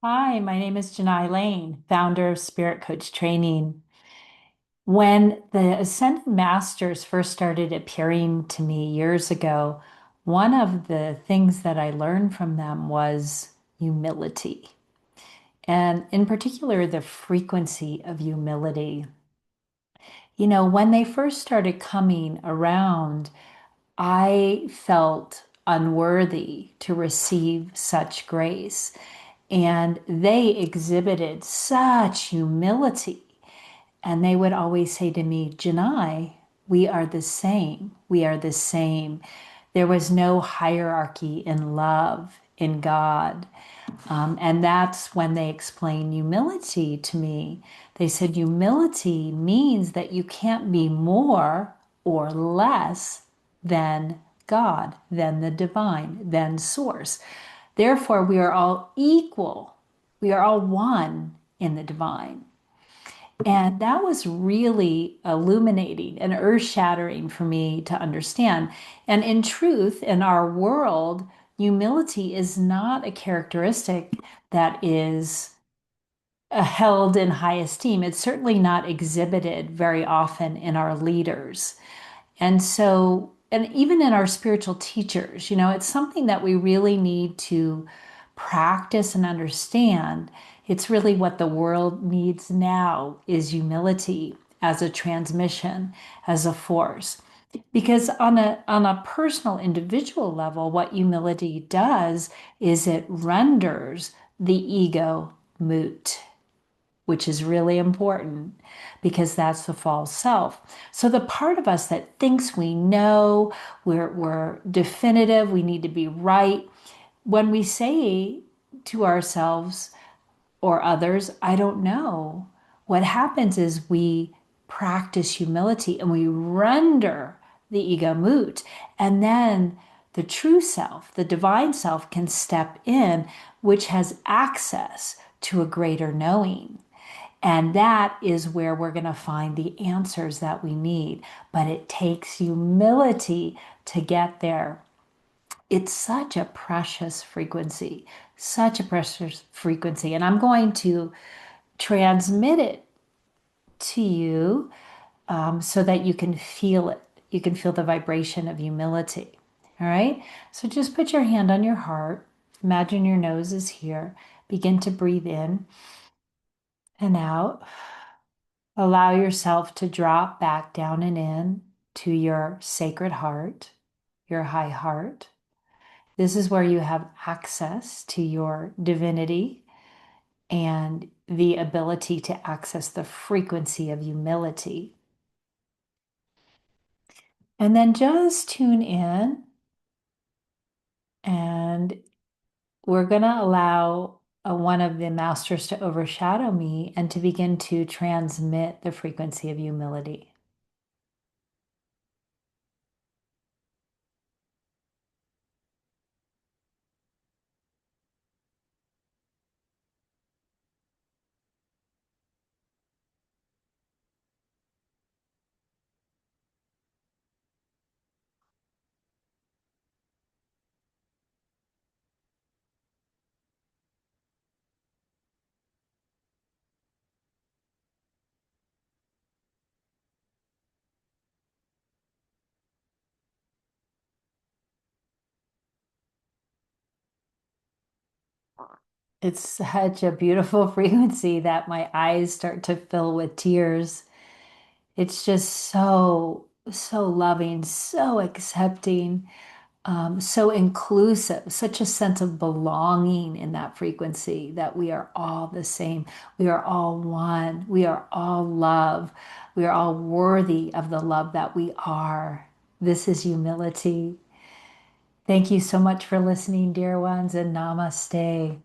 Hi, my name is Jenai Lane, founder of Spirit Coach Training. When the Ascended Masters first started appearing to me years ago, one of the things that I learned from them was humility, and in particular, the frequency of humility. When they first started coming around, I felt unworthy to receive such grace. And they exhibited such humility. And they would always say to me, Janai, we are the same. We are the same. There was no hierarchy in love, in God. And that's when they explained humility to me. They said humility means that you can't be more or less than God, than the divine, than source. Therefore, we are all equal. We are all one in the divine. And that was really illuminating and earth shattering for me to understand. And in truth, in our world, humility is not a characteristic that is held in high esteem. It's certainly not exhibited very often in our leaders. And so, and even in our spiritual teachers, it's something that we really need to practice and understand. It's really what the world needs now is humility as a transmission, as a force. Because on a personal individual level, what humility does is it renders the ego moot, which is really important because that's the false self. So the part of us that thinks we know, we're definitive, we need to be right, when we say to ourselves or others, I don't know, what happens is we practice humility and we render the ego moot. And then the true self, the divine self, can step in, which has access to a greater knowing. And that is where we're going to find the answers that we need. But it takes humility to get there. It's such a precious frequency, such a precious frequency. And I'm going to transmit it to you so that you can feel it. You can feel the vibration of humility. All right. So just put your hand on your heart. Imagine your nose is here. Begin to breathe in and out. Allow yourself to drop back down and in to your sacred heart, your high heart. This is where you have access to your divinity and the ability to access the frequency of humility. And then just tune in, and we're going to allow one of the masters to overshadow me and to begin to transmit the frequency of humility. It's such a beautiful frequency that my eyes start to fill with tears. It's just so, so loving, so accepting, so inclusive, such a sense of belonging in that frequency that we are all the same. We are all one. We are all love. We are all worthy of the love that we are. This is humility. Thank you so much for listening, dear ones, and namaste.